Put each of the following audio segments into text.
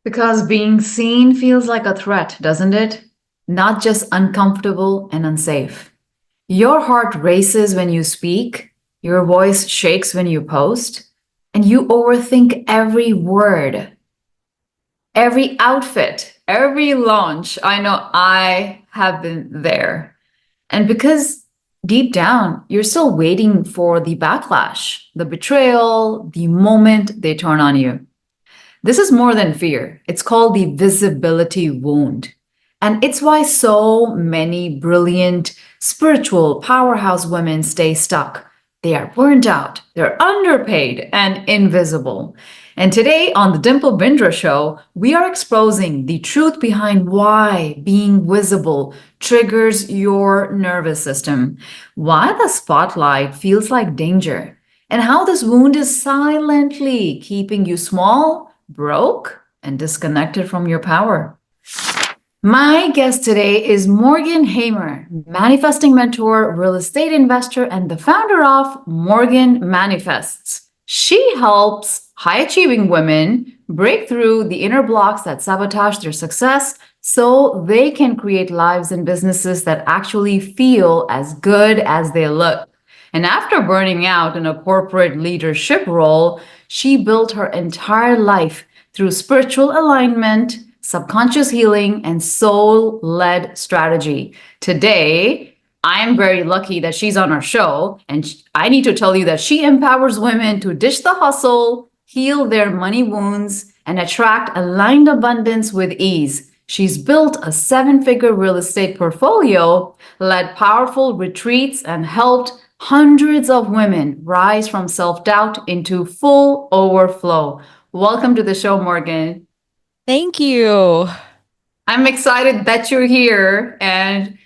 Because being seen feels like a threat, doesn't it? Not just uncomfortable and unsafe. Your heart races when you speak, your voice shakes when you post, and you overthink every word, every outfit, every launch. I know I have been there. And because deep down, you're still waiting for the backlash, the betrayal, the moment they turn on you. This is more than fear. It's called the visibility wound. And it's why so many brilliant spiritual powerhouse women stay stuck. They are burned out, they're underpaid, and invisible. And today on the Dimple Bindra Show, we are exposing the truth behind why being visible triggers your nervous system, why the spotlight feels like danger, and how this wound is silently keeping you small, broke, and disconnected from your power. My guest today is Morgan Hamer, manifesting mentor, real estate investor, and the founder of Morgan Manifests. She helps high achieving women break through the inner blocks that sabotage their success so they can create lives and businesses that actually feel as good as they look. And after burning out in a corporate leadership role, she built her entire life through spiritual alignment, subconscious healing, and soul led strategy. Today, I'm very lucky that she's on our show. And I need to tell you that she empowers women to ditch the hustle, heal their money wounds, and attract aligned abundance with ease. She's built a 7-figure real estate portfolio, led powerful retreats, and helped hundreds of women rise from self doubt into full overflow. Welcome to the show, Morgan. Thank you. I'm excited that you're here, and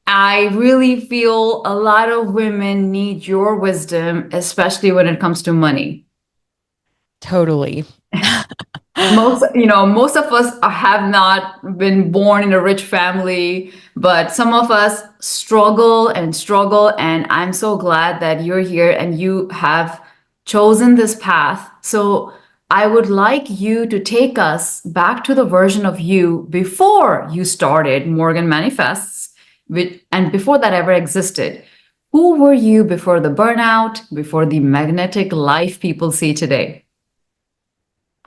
I really feel a lot of women need your wisdom, especially when it comes to money. Totally. Most of us have not been born in a rich family, but some of us struggle and struggle. And I'm so glad that you're here and you have chosen this path. So I would like you to take us back to the version of you before you started Morgan Manifests, and before that ever existed. Who were you before the burnout, before the magnetic life people see today?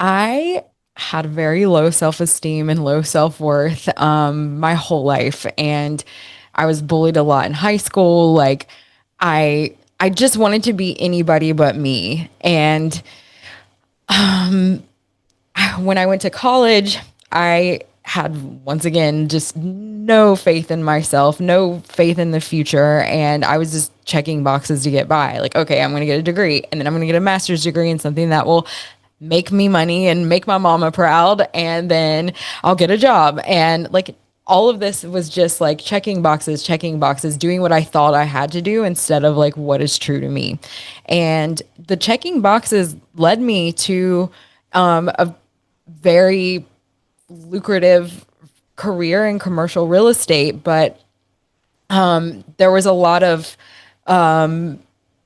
I had very low self-esteem and low self-worth my whole life. And I was bullied a lot in high school. Like I just wanted to be anybody but me. And when I went to college, I had once again just no faith in myself, no faith in the future. And I was just checking boxes to get by. Like, okay, I'm going to get a degree and then I'm going to get a master's degree in something that will make me money and make my mama proud. And then I'll get a job. And like, all of this was just like checking boxes, doing what I thought I had to do instead of like what is true to me. And the checking boxes led me to a very lucrative career in commercial real estate, but there was a lot of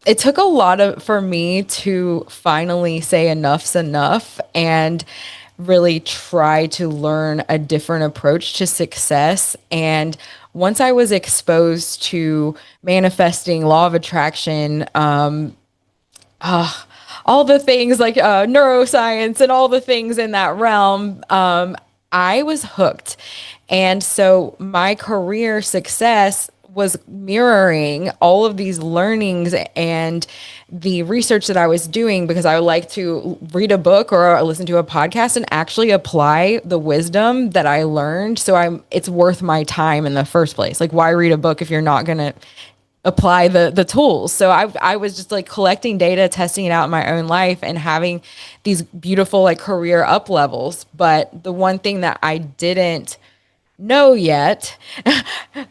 it took a lot of for me to finally say enough's enough and really try to learn a different approach to success. And once I was exposed to manifesting, law of attraction, all the things like neuroscience and all the things in that realm, I was hooked. And so my career success was mirroring all of these learnings and the research that I was doing because I would like to read a book or listen to a podcast and actually apply the wisdom that I learned. So it's worth my time in the first place. Like, why read a book if you're not going to apply the tools? So I was just like collecting data, testing it out in my own life and having these beautiful like career up levels. But the one thing that I didn't know yet,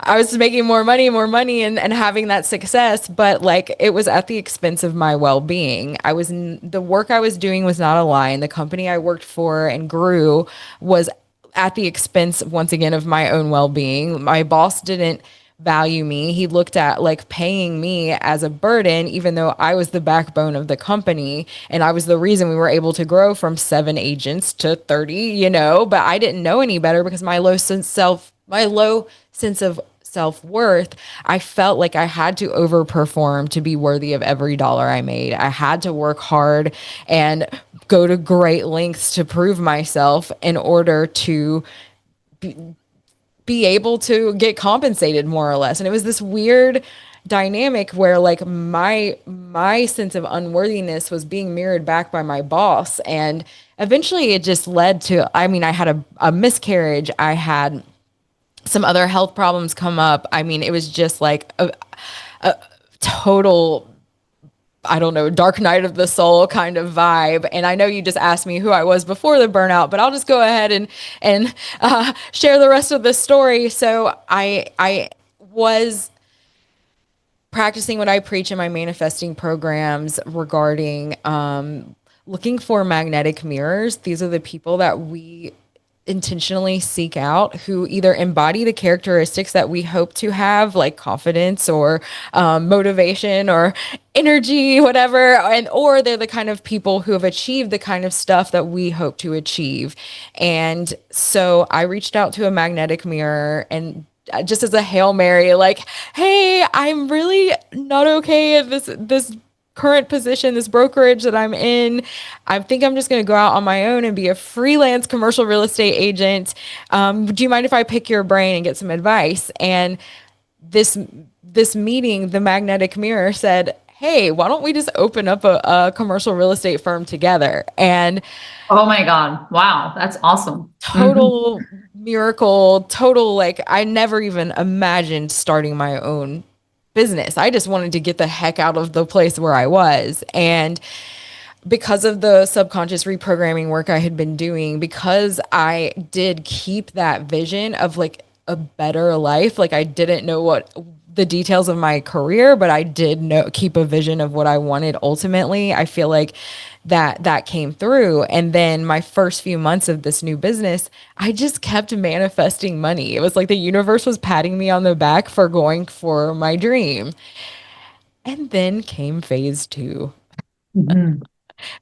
I was making more money and having that success, but like it was at the expense of my well-being. The work I was doing was not aligned. The company I worked for and grew was at the expense once again of my own well-being. My boss didn't value me. He looked at like paying me as a burden, even though I was the backbone of the company and I was the reason we were able to grow from 7 agents to 30, but I didn't know any better because my low sense of self-worth, I felt like I had to overperform to be worthy of every dollar I made. I had to work hard and go to great lengths to prove myself in order to be able to get compensated more or less. And it was this weird dynamic where like my sense of unworthiness was being mirrored back by my boss, and eventually it just led to, I mean, I had a miscarriage, I had some other health problems come up. I mean, it was just like a total, I don't know, dark night of the soul kind of vibe. And I know you just asked me who I was before the burnout, but I'll just go ahead and share the rest of the story. So I was practicing what I preach in my manifesting programs regarding looking for magnetic mirrors. These are the people that we intentionally seek out who either embody the characteristics that we hope to have, like confidence or motivation or energy, whatever, and or they're the kind of people who have achieved the kind of stuff that we hope to achieve. And so I reached out to a magnetic mirror and just as a Hail Mary, like, hey, I'm really not okay at this current position, this brokerage that I'm in. I think I'm just going to go out on my own and be a freelance commercial real estate agent. Do you mind if I pick your brain and get some advice? And this meeting, the magnetic mirror said, hey, why don't we just open up a commercial real estate firm together? And Oh my God. Wow. That's awesome. total miracle, total, like, I never even imagined starting my own business. I just wanted to get the heck out of the place where I was. And because of the subconscious reprogramming work I had been doing, because I did keep that vision of like a better life, like I didn't know what the details of my career, but I did know keep a vision of what I wanted ultimately. I feel like that came through. And then my first few months of this new business, I just kept manifesting money. It was like the universe was patting me on the back for going for my dream. And then came phase two. Mhm.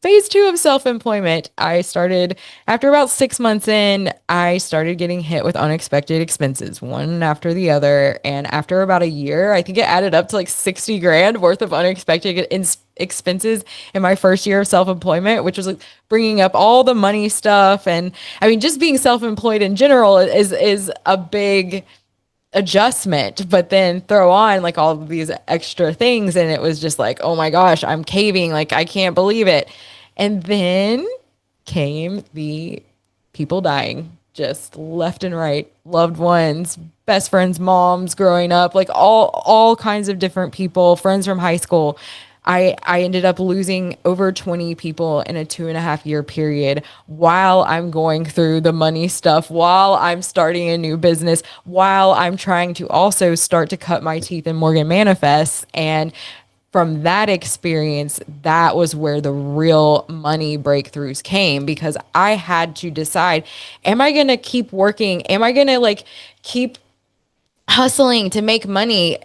Phase two of self-employment. I started, after about 6 months in, I started getting hit with unexpected expenses, one after the other. And after about a year, I think it added up to like 60 grand worth of unexpected expenses in my first year of self-employment, which was like bringing up all the money stuff. And I mean, just being self-employed in general is a big adjustment, but then throw on like all of these extra things and it was just like, oh my gosh, I'm caving, like I can't believe it. And then came the people dying just left and right, loved ones, best friends, moms growing up, like all kinds of different people, friends from high school. I ended up losing over 20 people in a 2.5 year period while I'm going through the money stuff, while I'm starting a new business, while I'm trying to also start to cut my teeth in Morgan Manifests. And from that experience, that was where the real money breakthroughs came because I had to decide, am I going to keep working? Am I going to like keep hustling to make money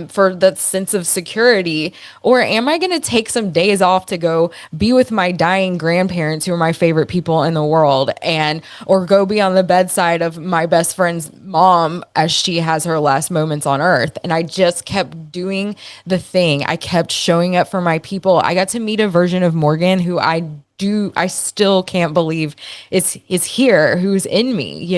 for that sense of security? Or am I going to take some days off to go be with my dying grandparents who are my favorite people in the world and or go be on the bedside of my best friend's mom as she has her last moments on earth? And I just kept doing the thing. I kept showing up for my people. I got to meet a version of Morgan who I still can't believe is here, who's in me,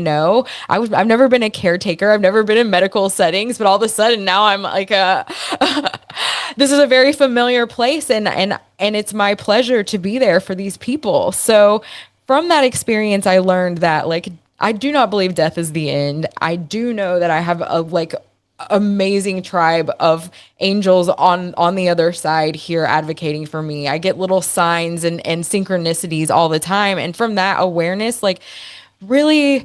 I've never been a caretaker. I've never been in medical settings, but all of a sudden now I'm like this is a very familiar place and it's my pleasure to be there for these people. So from that experience, I learned that like I do not believe death is the end. I do know that I have a like amazing tribe of angels on the other side here advocating for me. I get little signs and synchronicities all the time. And from that awareness, like really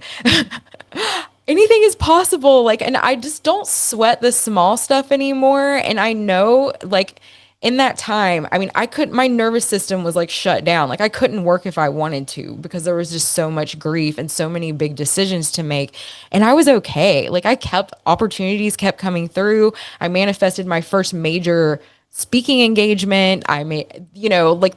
anything is possible. Like, and I just don't sweat the small stuff anymore. And I know like in that time, I mean, my nervous system was like shut down. Like I couldn't work if I wanted to because there was just so much grief and so many big decisions to make. And I was okay. Like opportunities kept coming through. I manifested my first major speaking engagement. I made, like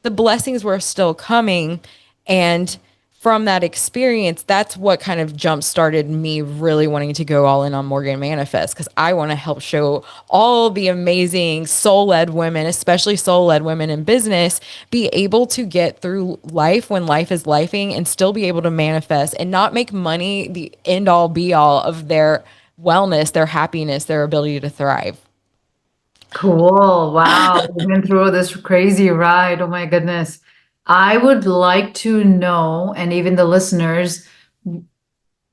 the blessings were still coming. And from that experience, that's what kind of jump started me really wanting to go all in on Morgan Manifest, because I want to help show all the amazing soul-led women, especially soul-led women in business, be able to get through life when life is lifing and still be able to manifest and not make money the end all be all of their wellness, their happiness, their ability to thrive. Cool. Wow. We've been through this crazy ride. Oh my goodness. I would like to know, and even the listeners,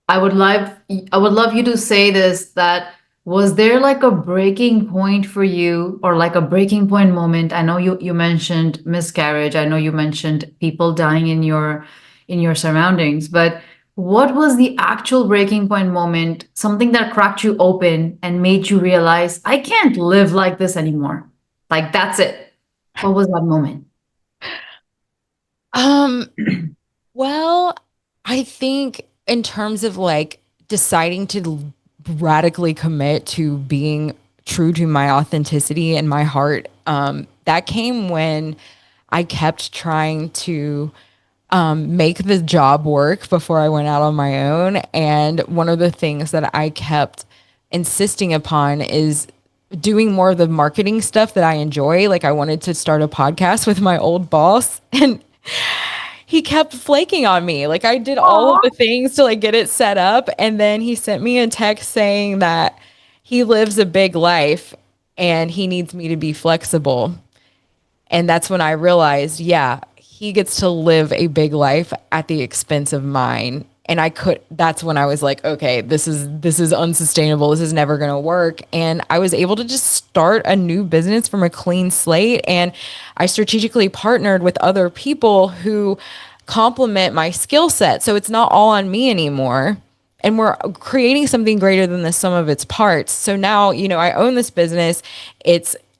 I would love I would love you to say this, that was there like a breaking point for you, or like a breaking point moment? I know you mentioned miscarriage. I know you mentioned people dying in your surroundings, but what was the actual breaking point moment? Something that cracked you open and made you realize I can't live like this anymore. Like that's it. What was that moment? Um, well, I think in terms of like deciding to radically commit to being true to my authenticity and my heart, that came when I kept trying to make the job work before I went out on my own. And one of the things that I kept insisting upon is doing more of the marketing stuff that I enjoy. Like I wanted to start a podcast with my old boss, and he kept flaking on me. Like I did all of Oh, the things to like get it set up, and then he sent me a text saying that he lives a big life and he needs me to be flexible. And that's when I realized, yeah, he gets to live a big life at the expense of mine. And that's when I was like, okay, this is unsustainable. This is never going to work. And I was able to just start a new business from a clean slate. And I strategically partnered with other people who complement my skill set. So it's not all on me anymore, and we're creating something greater than the sum of its parts. So now, I own this business.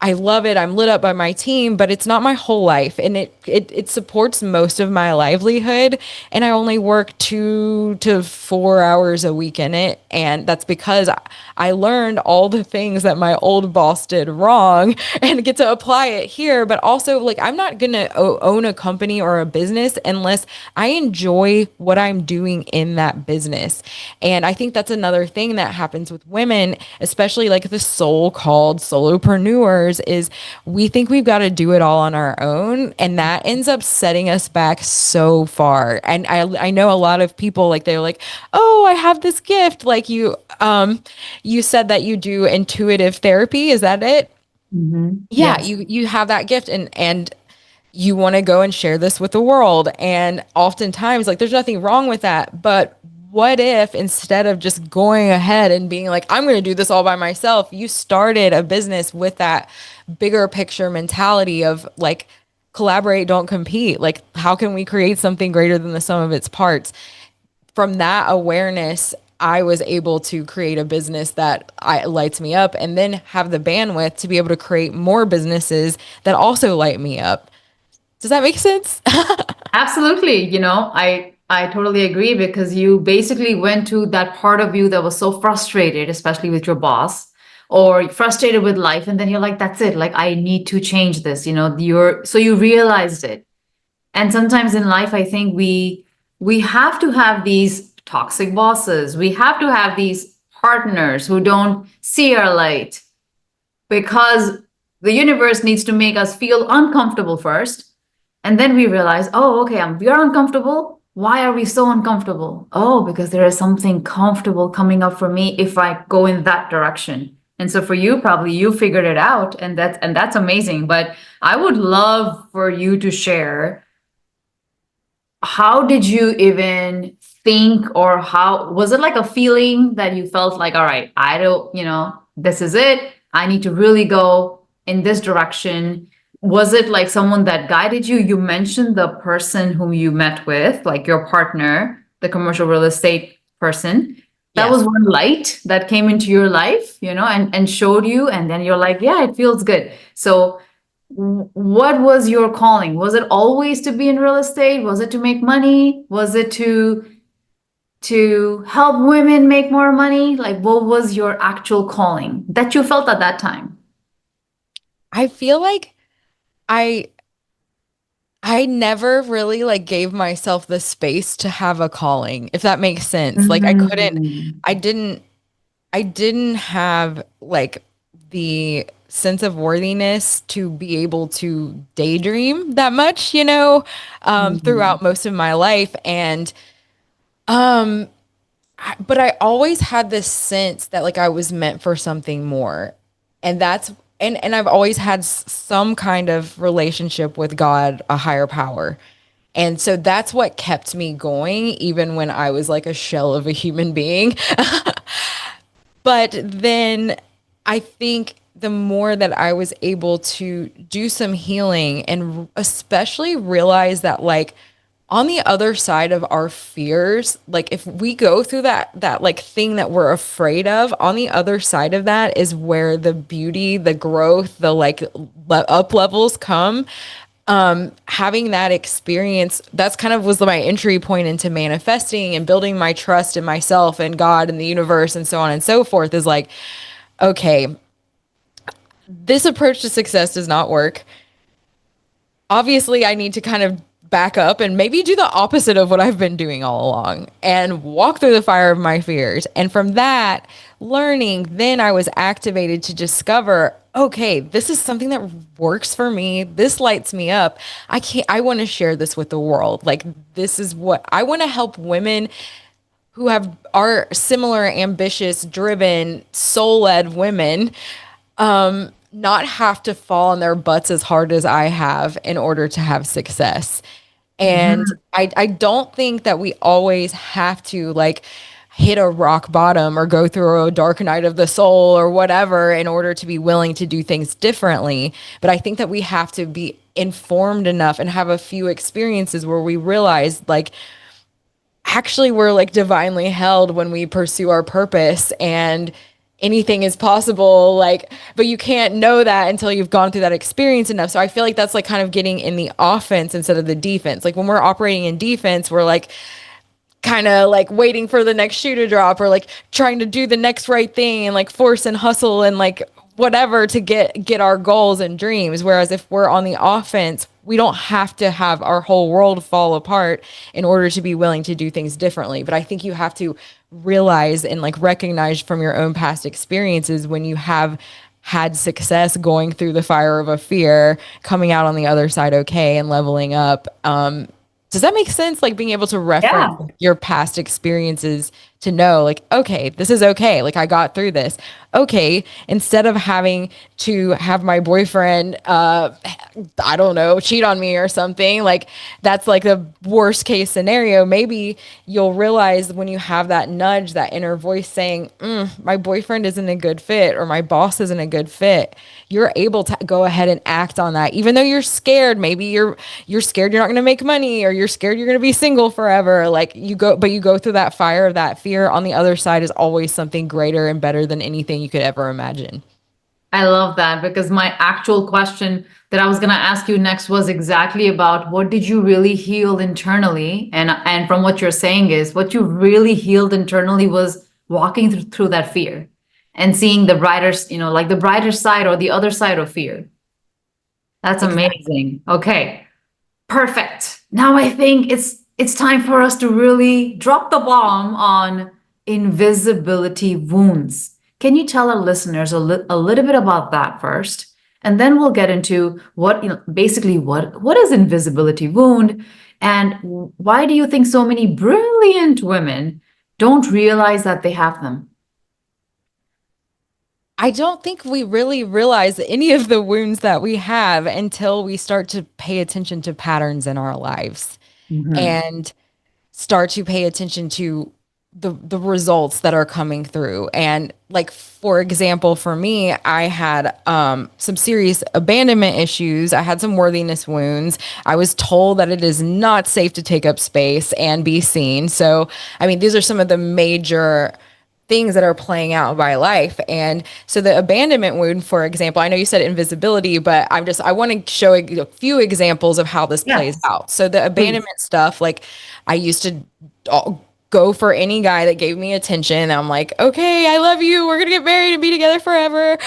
I love it. I'm lit up by my team, but it's not my whole life, and it supports most of my livelihood. And I only work 2 to 4 hours a week in it, and that's because I learned all the things that my old boss did wrong and get to apply it here. But also, like, I'm not gonna own a company or a business unless I enjoy what I'm doing in that business. And I think that's another thing that happens with women, especially like the so-called solopreneurs, is we think we've got to do it all on our own, and that ends up setting us back so far. And I know a lot of people, like, they're like, oh, I have this gift. Like you said that you do intuitive therapy. Is that it? Yeah, yes. you have that gift, and you want to go and share this with the world. And oftentimes, like, there's nothing wrong with that. But what if instead of just going ahead and being like, I'm going to do this all by myself, you started a business with that bigger picture mentality of like, collaborate, don't compete. Like, how can we create something greater than the sum of its parts? From that awareness, I was able to create a business that lights me up, and then have the bandwidth to be able to create more businesses that also light me up. Does that make sense? Absolutely. I totally agree, because you basically went to that part of you that was so frustrated, especially with your boss, or frustrated with life, and then you're like, that's it. Like, I need to change this. So you realized it. And sometimes in life, I think we have to have these toxic bosses. We have to have these partners who don't see our light, because the universe needs to make us feel uncomfortable first. And then we realize, oh, okay, we are uncomfortable. Why are we so uncomfortable? Oh, because there is something comfortable coming up for me if I go in that direction. And so for you, probably you figured it out, and that's amazing. But I would love for you to share, how did you even think, or how was it, like a feeling that you felt like, all right, I don't, this is it. I need to really go in this direction. Was it like someone that guided you? You mentioned the person whom you met with, like your partner, the commercial real estate person. That Yes. was one light that came into your life, and showed you, and then you're like, yeah, it feels good. So what was your calling? Was it always to be in real estate? Was it to make money? Was it to help women make more money? Like, what was your actual calling that you felt at that time? I feel like I I never really like gave myself the space to have a calling, if that makes sense. Like Mm. I didn't I didn't have like the sense of worthiness to be able to daydream that much, throughout Mhm. most of my life. And um but I always had this sense that like I was meant for something more. And and I've always had some kind of relationship with God, a higher power. And so that's what kept me going, even when I was like a shell of a human being. But then I think the more that I was able to do some healing and especially realize that like on the other side of our fears, like if we go through that like thing that we're afraid of, on the other side of that is where the beauty, the growth, the like up levels come. Having that experience, that's kind of was my entry point into manifesting and building my trust in myself and God and the universe and so on and so forth, is like, okay, this approach to success does not work. Obviously, I need to kind of back up and maybe do the opposite of what I've been doing all along and walk through the fire of my fears. And from that learning, then I was activated to discover, okay, this is something that works for me. This lights me up. I want to share this with the world. Like, this is what I want to help women who are similar, ambitious, driven, soul-led women not have to fall on their butts as hard as I have in order to have success. And Mhm. I don't think that we always have to like hit a rock bottom or go through a dark night of the soul or whatever in order to be willing to do things differently. But I think that we have to be informed enough and have a few experiences where we realize like actually we're like divinely held when we pursue our purpose, and anything is possible, like, but you can't know that until you've gone through that experience enough. So I feel like that's like kind of getting in the offense instead of the defense. Like when we're operating in defense, we're like kind of like waiting for the next shoe to drop or like trying to do the next right thing and like force and hustle and like whatever to get our goals and dreams. Whereas if we're on the offense, we don't have to have our whole world fall apart in order to be willing to do things differently. But I think you have to realize and like recognize from your own past experiences when you have had success going through the fire of a fear, coming out on the other side okay and leveling up. Does that make sense? Like being able to reference Yeah. your past experiences to know, like, okay, this is okay. Like I got through this. Okay, instead of having to have my boyfriend, I don't know, cheat on me or something, like that's like the worst case scenario. Maybe you'll realize when you have that nudge, that inner voice saying, my boyfriend isn't a good fit or my boss isn't a good fit. You're able to go ahead and act on that, even though you're scared. Maybe you're scared you're not going to make money, or you're scared you're going to be single forever. Like you go through that fire of that fear. On the other side is always something greater and better than anything you could ever imagine. I love that because my actual question that I was going to ask you next was exactly about what did you really heal internally? And from what you're saying is what you really healed internally was walking through that fear and seeing the brighter, like the brighter side or the other side of fear. That's Exactly. amazing. Okay. Perfect. Now I think it's time for us to really drop the bomb on invisibility wounds. Can you tell our listeners a little bit about that first? And then we'll get into basically what is invisibility wound and why do you think so many brilliant women don't realize that they have them? I don't think we really realize any of the wounds that we have until we start to pay attention to patterns in our lives Mhm. and start to pay attention to the results that are coming through. And like for example, for me, I had some serious abandonment issues. I had some worthiness wounds. I was told that it is not safe to take up space and be seen. So I mean, these are some of the major things that are playing out in my life. And so the abandonment wound, for example, I know you said invisibility, but I want to show a few examples of how this plays Yes, out. So the please. abandonment stuff, like I used to go for any guy that gave me attention. I'm like, okay, I love you. We're going to get married and be together forever.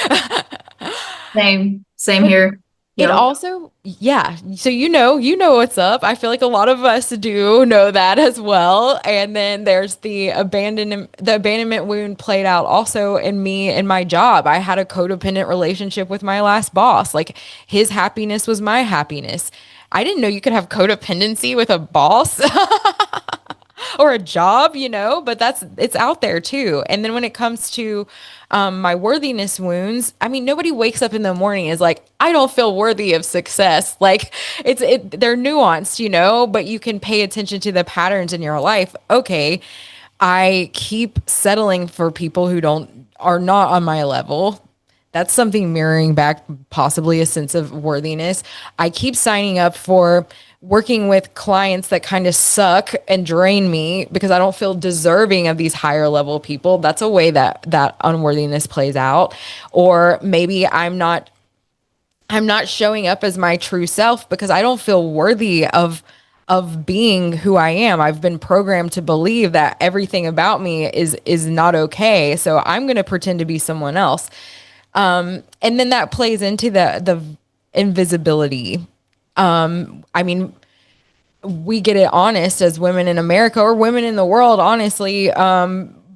Same here. It Yep. also, yeah. So you know what's up. I feel like a lot of us do know that as well. And then there's the abandonment wound played out also in me and my job. I had a codependent relationship with my last boss. Like his happiness was my happiness. I didn't know you could have codependency with a boss. Or a job, but it's out there too. And then when it comes to my worthiness wounds, I mean, nobody wakes up in the morning and is like, I don't feel worthy of success. Like they're nuanced, but you can pay attention to the patterns in your life. Okay, I keep settling for people who are not on my level. That's something mirroring back possibly a sense of worthiness. I keep signing up for working with clients that kind of suck and drain me because I don't feel deserving of these higher level people. That's a way that unworthiness plays out. Or maybe I'm not showing up as my true self because I don't feel worthy of being who I am. I've been programmed to believe that everything about me is not okay. So I'm going to pretend to be someone else. And then that plays into the invisibility. I mean, we get it honest as women in America or women in the world, honestly,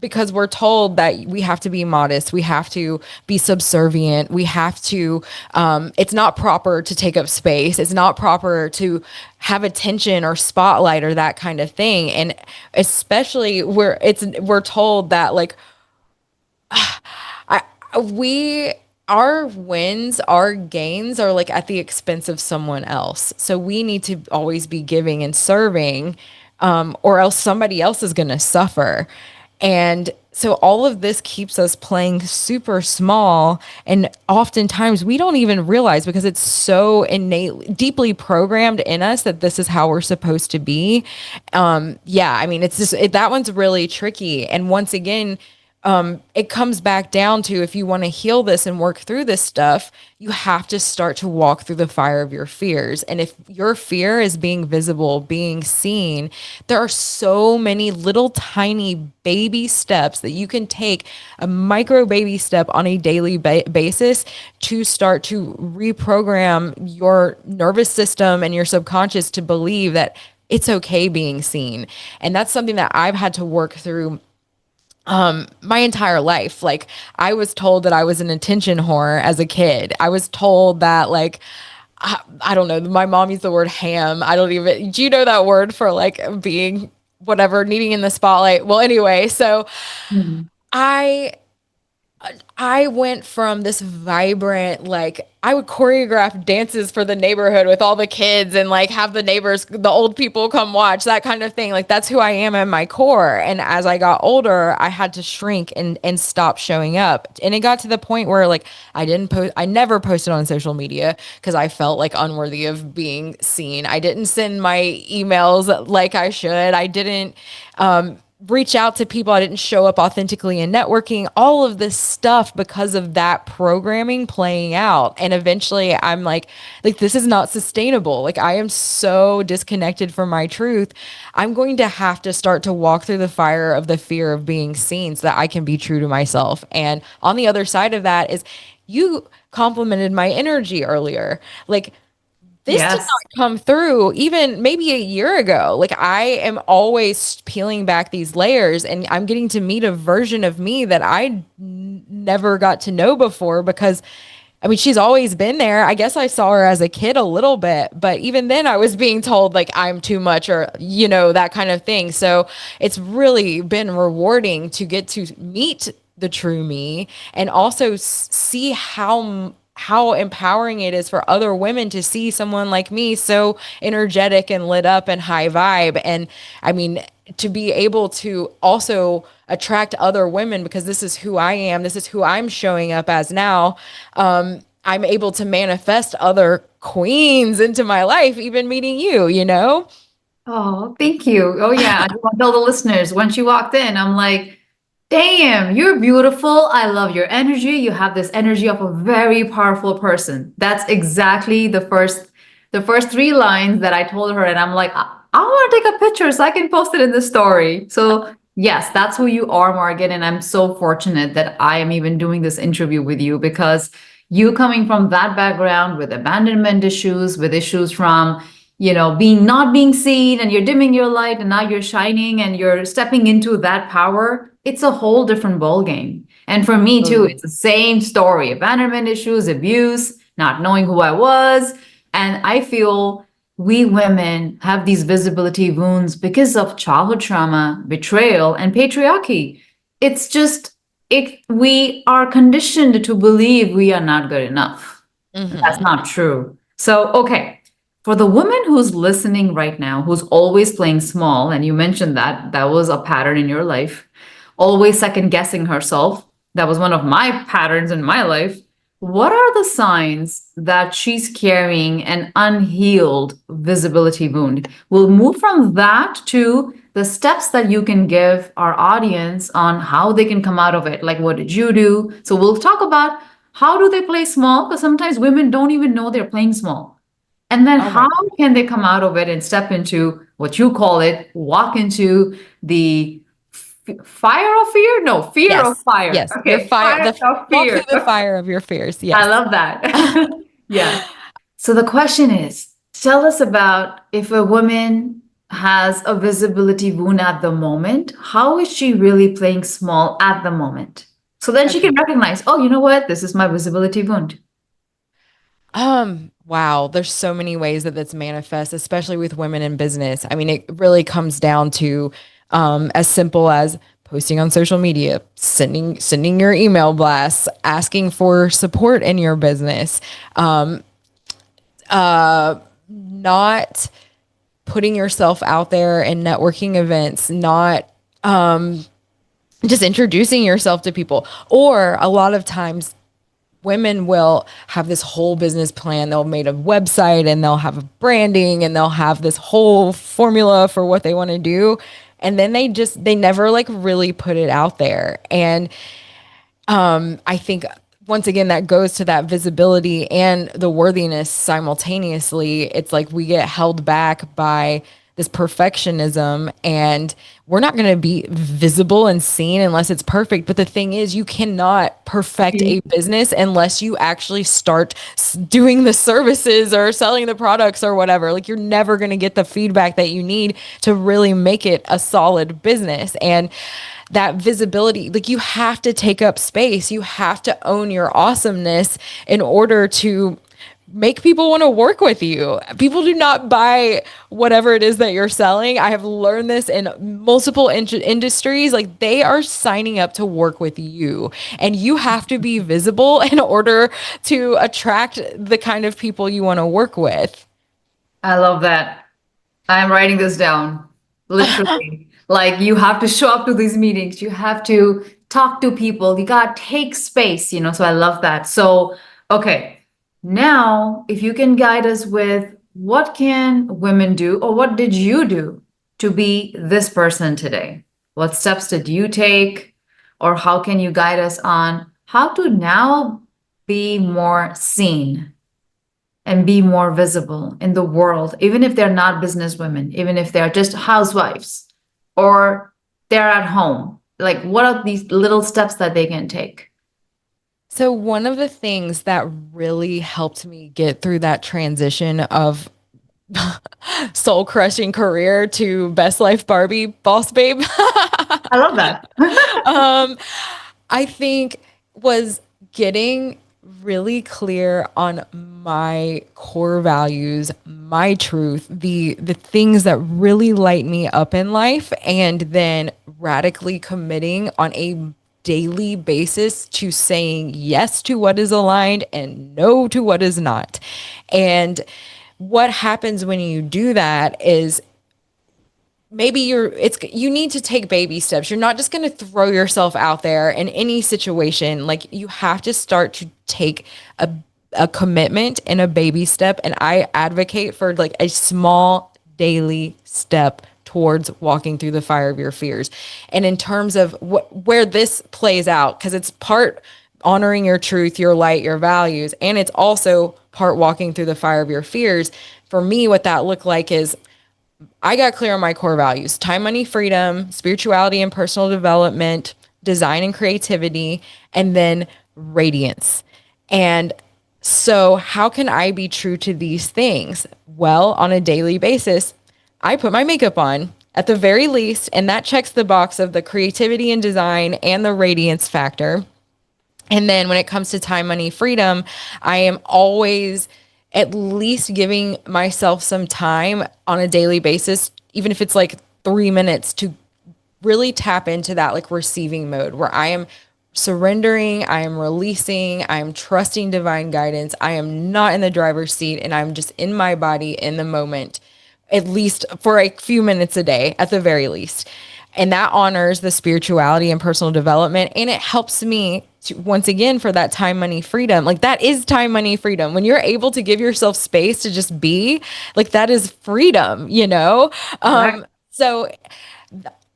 because we're told that we have to be modest, we have to be subservient, we have to. It's not proper to take up space. It's not proper to have attention or spotlight or that kind of thing. And especially we're told that like I we our wins, our gains are like at the expense of someone else. So we need to always be giving and serving, or else somebody else is going to suffer. And so all of this keeps us playing super small. And oftentimes we don't even realize because it's so innately, deeply programmed in us that this is how we're supposed to be. Yeah, I mean, it's just, that one's really tricky. And once again, it comes back down to if you want to heal this and work through this stuff, you have to start to walk through the fire of your fears. And if your fear is being visible, being seen, there are so many little tiny baby steps that you can take, a micro baby step on a daily basis to start to reprogram your nervous system and your subconscious to believe that it's okay being seen. And that's something that I've had to work through my entire life. Like I was told that I was an attention whore as a kid. I was told that like I don't know, my mom used the word ham. I don't even, do you know that word for like being whatever, needing in the spotlight? Well, anyway, so Mhm. I I went from this vibrant, like I would choreograph dances for the neighborhood with all the kids and like have the neighbors, the old people come watch, that kind of thing. Like that's who I am at my core. And as I got older, I had to shrink and stop showing up. And it got to the point where like I never posted on social media because I felt like unworthy of being seen. I didn't send my emails like I should. I didn't reach out to people. I didn't show up authentically in networking, all of this stuff because of that programming playing out. And eventually I'm like, this is not sustainable. Like I am so disconnected from my truth. I'm going to have to start to walk through the fire of the fear of being seen so that I can be true to myself. And on the other side of that is you complimented my energy earlier. Like this did Yes. not come through even maybe a year ago. Like I am always peeling back these layers and I'm getting to meet a version of me that never got to know before because I mean, she's always been there. I guess I saw her as a kid a little bit, but even then I was being told like I'm too much or, that kind of thing. So it's really been rewarding to get to meet the true me and also see how empowering it is for other women to see someone like me so energetic and lit up and high vibe. And I mean, to be able to also attract other women because this is who I am, this is who I'm showing up as now. I'm able to manifest other queens into my life, even meeting you. Oh, thank you. Oh, yeah. I just want to tell the listeners, when she walked in, I'm like, Damn, you're beautiful. I love your energy. You have this energy of a very powerful person. That's exactly the first three lines that I told her, and I'm like, I want to take a picture so I can post it in the story. So yes, that's who you are, Morgan, and I'm so fortunate that I am even doing this interview with you because you coming from that background with abandonment issues, with issues from being not being seen, and you're dimming your light and now you're shining and you're stepping into that power. It's a whole different ball game. And for me too, Totally. it's the same story: abandonment issues, abuse, not knowing who I was. And I feel we women have these visibility wounds because of childhood trauma, betrayal, and patriarchy. It's just we are conditioned to believe we are not good enough. That's Hmm. not true. So, okay, for the woman who's listening right now, who's always playing small, and you mentioned that was a pattern in your life, always second guessing herself. That was one of my patterns in my life. What are the signs that she's carrying an unhealed visibility wound? We'll move from that to the steps that you can give our audience on how they can come out of it. Like, what did you do? So, we'll talk about how do they play small? Because sometimes women don't even know they're playing small. And then Oh my how God. can they come out of it and step into what you call it, walk into the fire of fear? No, fear of Yes. fire. Yes. Your Okay, fire, fire of walk through fear. the fire of your fears. I Yes. love that. Yeah. So the question is, tell us about if a woman has a visibility wound at the moment, how is she really playing small at the moment? So then she can Okay. recognize, oh, you know what? This is my visibility wound. Wow, there's so many ways that that's manifest, especially with women in business. I mean, it really comes down to as simple as posting on social media, sending your email blasts, asking for support in your business, not putting yourself out there in networking events, not just introducing yourself to people. Or a lot of times women will have this whole business plan. They'll make a website and they'll have a branding and they'll have this whole formula for what they want to do. And then they never like really put it out there. And I think once again, that goes to that visibility and the worthiness simultaneously. It's like we get held back by this perfectionism and we're not going to be visible and seen unless it's perfect. But the thing is, you cannot perfect a business unless you actually start doing the services or selling the products or whatever. Like, you're never going to get the feedback that you need to really make it a solid business. And that visibility, like, you have to take up space. You have to own your awesomeness in order to make people want to work with you. People do not buy whatever it is that you're selling. I have learned this in multiple industries. Like, they are signing up to work with you, and you have to be visible in order to attract the kind of people you want to work with. I love that. I'm writing this down, literally. Like, you have to show up to these meetings, you have to talk to people, you got to take space. So I love that. So, okay, now if you can guide us with what can women do, or what did you do to be this person today? What steps did you take, or how can you guide us on how to now be more seen and be more visible in the world, even if they're not business women, even if they're just housewives or they're at home? Like, what are these little steps that they can take? So, one of the things that really helped me get through that transition of soul crushing career to best life Barbie boss babe, I love that. I think, was getting really clear on my core values, my truth, the things that really light me up in life, and then radically committing on a daily basis to saying yes to what is aligned and no to what is not. And what happens when you do that is, maybe you need to take baby steps. You're not just going to throw yourself out there in any situation. Like, you have to start to take a commitment and a baby step. And I advocate for like a small daily step towards walking through the fire of your fears. And in terms of where this plays out, because it's part honoring your truth, your light, your values, and it's also part walking through the fire of your fears. For me, what that looked like is I got clear on my core values: time, money, freedom, spirituality and personal development, design and creativity, and then radiance. And so, how can I be true to these things? Well, on a daily basis, I put my makeup on at the very least, and that checks the box of the creativity and design and the radiance factor. And then when it comes to time, money, freedom, I am always at least giving myself some time on a daily basis, even if it's like 3 minutes, to really tap into that like receiving mode where I am surrendering, I am releasing, I am trusting divine guidance. I am not in the driver's seat and I'm just in my body in the moment, at least for a few minutes a day, at the very least. And that honors the spirituality and personal development. And it helps me to, once again, for that time, money, freedom. Like that is time, money, freedom. When you're able to give yourself space to just be, like that is freedom, you know? Correct. So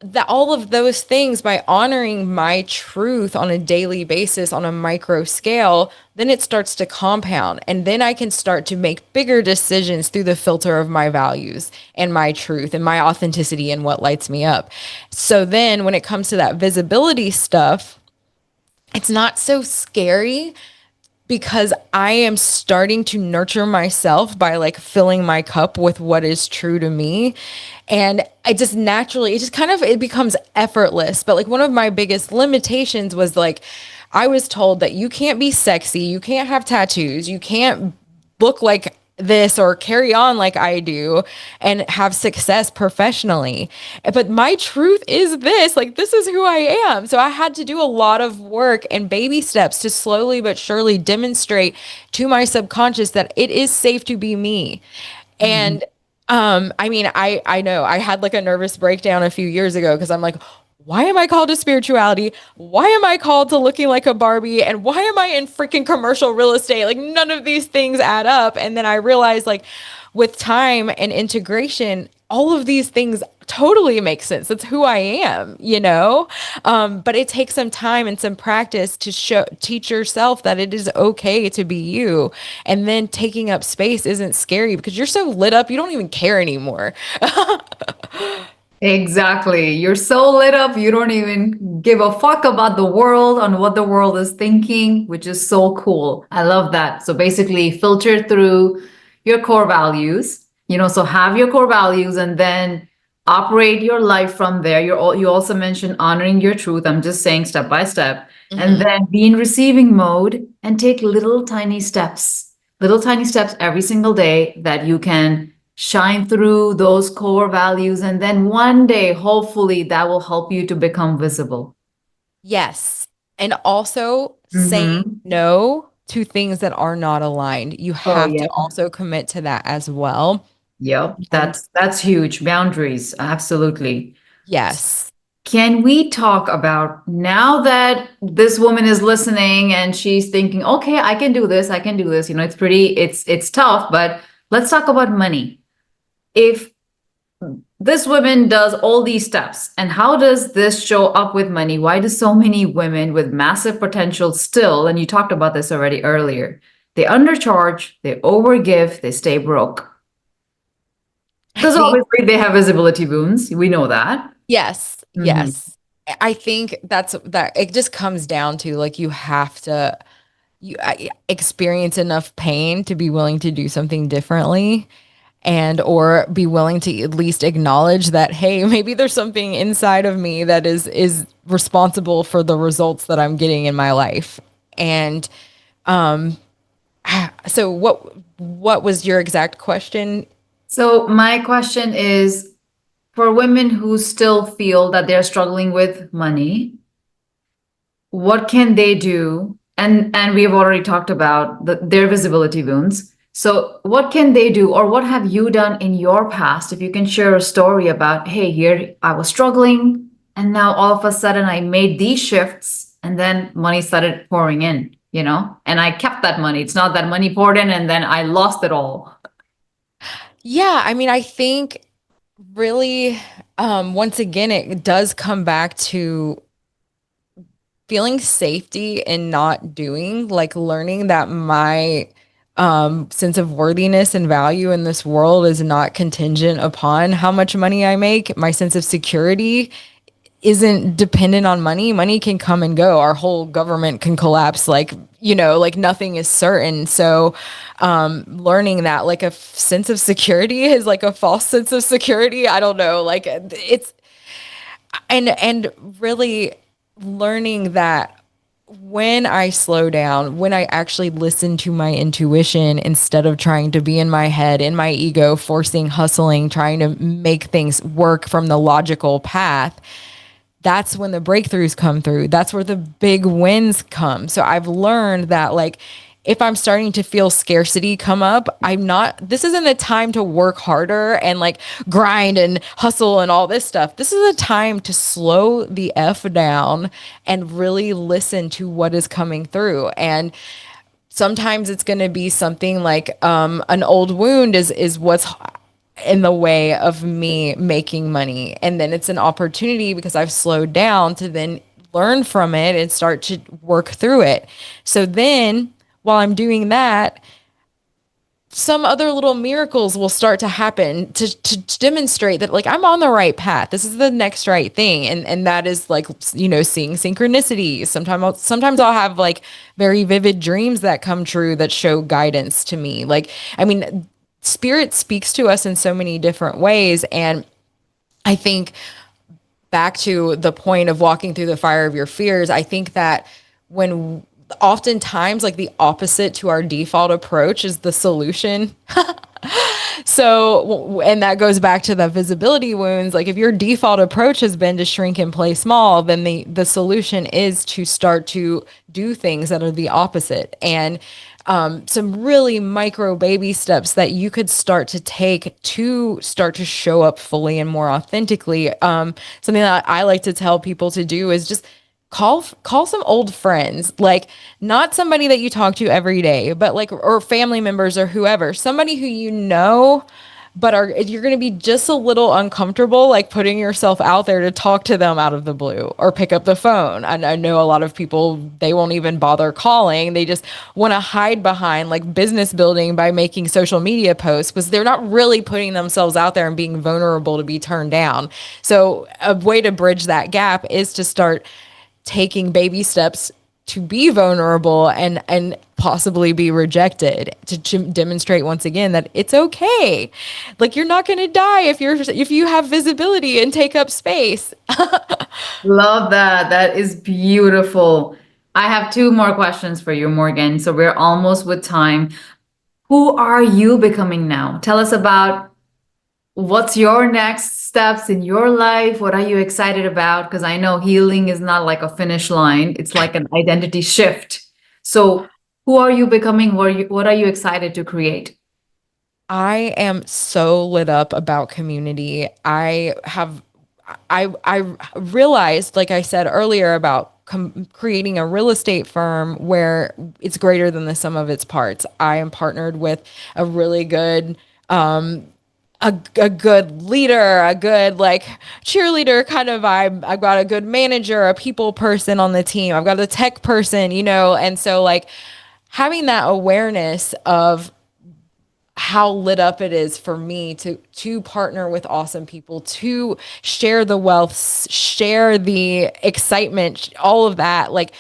that all of those things, by honoring my truth on a daily basis on a micro scale, then it starts to compound, and then I can start to make bigger decisions through the filter of my values and my truth and my authenticity and what lights me up. So then when it comes to that visibility stuff, it's not so scary because I am starting to nurture myself by like filling my cup with what is true to me. And I just naturally, it just kind of, it becomes effortless. But like one of my biggest limitations was like, I was told that you can't be sexy, you can't have tattoos, you can't look like this or carry on like I do and have success professionally. But my truth is this, like, this is who I am. So I had to do a lot of work and baby steps to slowly but surely demonstrate to my subconscious that it is safe to be me. Mhm. And I mean, I know I had like a nervous breakdown a few years ago because I'm like, why am I called to spirituality? Why am I called to looking like a Barbie? And why am I in freaking commercial real estate? Like none of these things add up. And then I realized like with time and integration, all of these things totally make sense. That's who I am, you know? But it takes some time and some practice to teach yourself that it is okay to be you. And then taking up space isn't scary because you're so lit up, you don't even care anymore. Exactly. You're so lit up, you don't even give a fuck about the world on what the world is thinking, which is so cool. I love that. So basically, filter through your core values, so have your core values and then operate your life from there. You also mentioned honoring your truth. I'm just saying step by step. And Mhm. then be in receiving mode and take little tiny steps every single day that you can shine through those core values. And then one day, hopefully, that will help you to become visible. Yes. And also saying Mm-hmm. no to things that are not aligned. You Oh, have to yeah. also commit to that as well. Yep. And That's huge. Boundaries. Absolutely. yes. Can we talk about now that this woman is listening and she's thinking, okay, I can do this, I can do this. It's tough, but let's talk about money. If this woman does all these steps, and how does this show up with money? Why do so many women with massive potential still, and you talked about this already earlier, they undercharge, they overgive, they stay broke? I Because think obviously they have visibility wounds. We know that. yes. Hmm. Yes. I think that it just comes down to like you have to experience enough pain to be willing to do something differently and or be willing to at least acknowledge that hey, maybe there's something inside of me that is responsible for the results that I'm getting in my life. And so what was your exact question? So my question is, for women who still feel that they're struggling with money, what can they do? And we've already talked about their visibility wounds. So what can they do, or what have you done in your past? If you can share a story about, hey, here I was struggling, and now all of a sudden I made these shifts, and then money started pouring in, and I kept that money. It's not that money poured in and then I lost it all. Yeah, I mean, I think Really, once again, it does come back to feeling safety in not doing, like learning that my sense of worthiness and value in this world is not contingent upon how much money I make. My sense of security isn't dependent on money. Money can come and go. Our whole government can collapse. Like, like nothing is certain. So, learning that like a sense of security is like a false sense of security. I don't know. Like it's, and really learning that when I slow down, when I actually listen to my intuition instead of trying to be in my head, in my ego, forcing, hustling, trying to make things work from the logical path, that's when the breakthroughs come through. That's where the big wins come. So I've learned that like if I'm starting to feel scarcity come up, this isn't a time to work harder and like grind and hustle and all this stuff. This is a time to slow the F down and really listen to what is coming through. And sometimes it's going to be something like an old wound is what's in the way of me making money. And then it's an opportunity because I've slowed down to then learn from it and start to work through it. So then while I'm doing that, some other little miracles will start to happen to demonstrate that like I'm on the right path. This is the next right thing. And that is like, seeing synchronicities. Sometimes I'll have like very vivid dreams that come true that show guidance to me. Like, I mean, spirit speaks to us in so many different ways. And I think back to the point of walking through the fire of your fears, I think that when oftentimes like the opposite to our default approach is the solution. So, and that goes back to the visibility wounds. Like if your default approach has been to shrink and play small, then the solution is to start to do things that are the opposite. And some really micro baby steps that you could start to take to start to show up fully and more authentically. Something that I like to tell people to do is just call some old friends, like not somebody that you talk to every day, but like or family members or whoever, somebody who but you're going to be just a little uncomfortable like putting yourself out there to talk to them out of the blue or pick up the phone. I know a lot of people, they won't even bother calling. They just want to hide behind like business building by making social media posts because they're not really putting themselves out there and being vulnerable to be turned down. So a way to bridge that gap is to start taking baby steps to be vulnerable and possibly be rejected to demonstrate once again that it's okay. Like you're not going to die if you have visibility and take up space. Love that. That is beautiful. I have two more questions for you, Morgan. So we're almost with time. Who are you becoming now? Tell us about what's your next steps in your life? What are you excited about? Because I know healing is not like a finish line, it's like an identity shift. So, who are you becoming? What are you excited to create? I am so lit up about community. I realized, like I said earlier, about creating a real estate firm where it's greater than the sum of its parts. I am partnered with a really good a good leader, a good like cheerleader kind of vibe. I've got a good manager, a people person on the team. I've got a tech person, and so like having that awareness of how lit up it is for me to partner with awesome people, to share the wealth, share the excitement, all of that. Like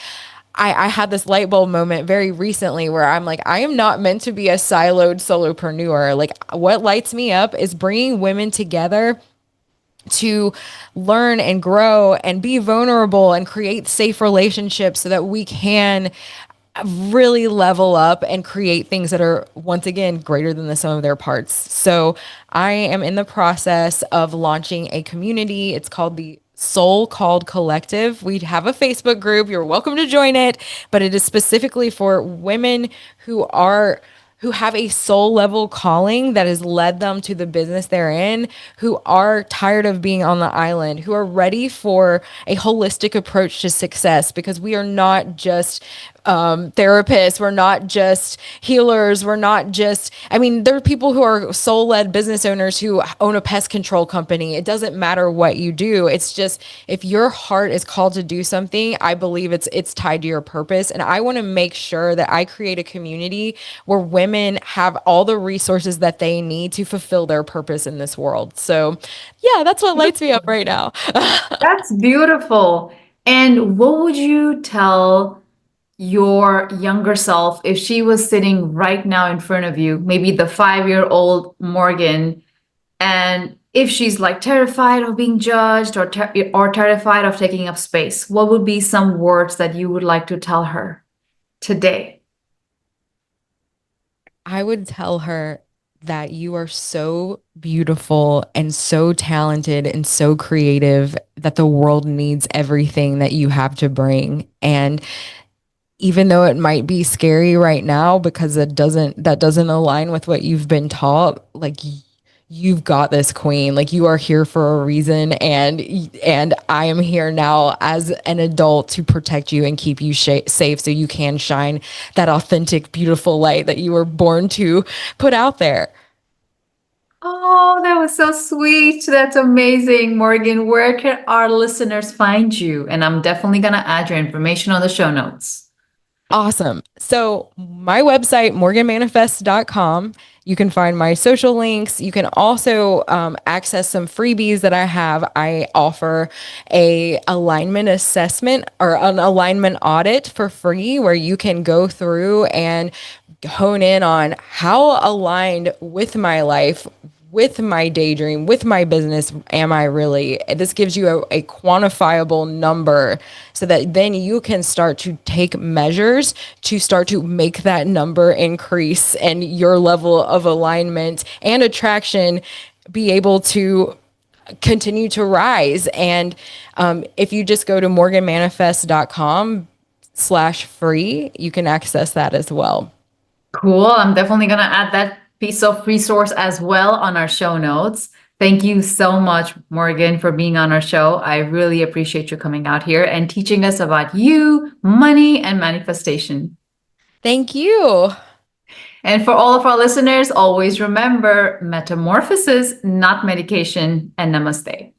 I had this light bulb moment very recently where I'm like, I am not meant to be a siloed solopreneur. Like what lights me up is bringing women together to learn and grow and be vulnerable and create safe relationships so that we can really level up and create things that are once again greater than the sum of their parts. So I am in the process of launching a community. It's called the Soul Called Collective. We have a Facebook group. You're welcome to join it, but it is specifically for women who have a soul level calling that has led them to the business they're in, who are tired of being on the island, who are ready for a holistic approach to success because we are not just therapists. We're not just healers. We're not just, I mean, there are people who are soul-led business owners who own a pest control company. It doesn't matter what you do. It's just, if your heart is called to do something, I believe it's tied to your purpose. And I want to make sure that I create a community where women have all the resources that they need to fulfill their purpose in this world. So yeah, that's what lights me up right now. That's beautiful. And what would you tell your younger self if she was sitting right now in front of you, maybe the 5-year-old Morgan, and if she's like terrified of being judged or terrified of taking up space, what would be some words that you would like to tell her today? I would tell her that you are so beautiful and so talented and so creative that the world needs everything that you have to bring. And even though it might be scary right now because that doesn't align with what you've been taught, like you've got this, queen. Like, you are here for a reason, and I am here now as an adult to protect you and keep you safe so you can shine that authentic beautiful light that you were born to put out there. Oh, that was so sweet. That's amazing, Morgan. Where can our listeners find you? And I'm definitely going to add your information on the show notes. Awesome. So my website, morganmanifest.com. You can find my social links. You can also access some freebies that I have. I offer a alignment assessment or an alignment audit for free, where you can go through and hone in on how aligned with my life, with my daydream, with my business am I really. This gives you a quantifiable number so that then you can start to take measures to start to make that number increase and your level of alignment and attraction be able to continue to rise. And if you just go to morganmanifest.com/free, you can access that as well. Cool. I'm definitely going to add that piece of resource as well on our show notes. Thank you so much, Morgan, for being on our show. I really appreciate you coming out here and teaching us about you, money, and manifestation. Thank you. And for all of our listeners, always remember metamorphosis, not medication, and namaste.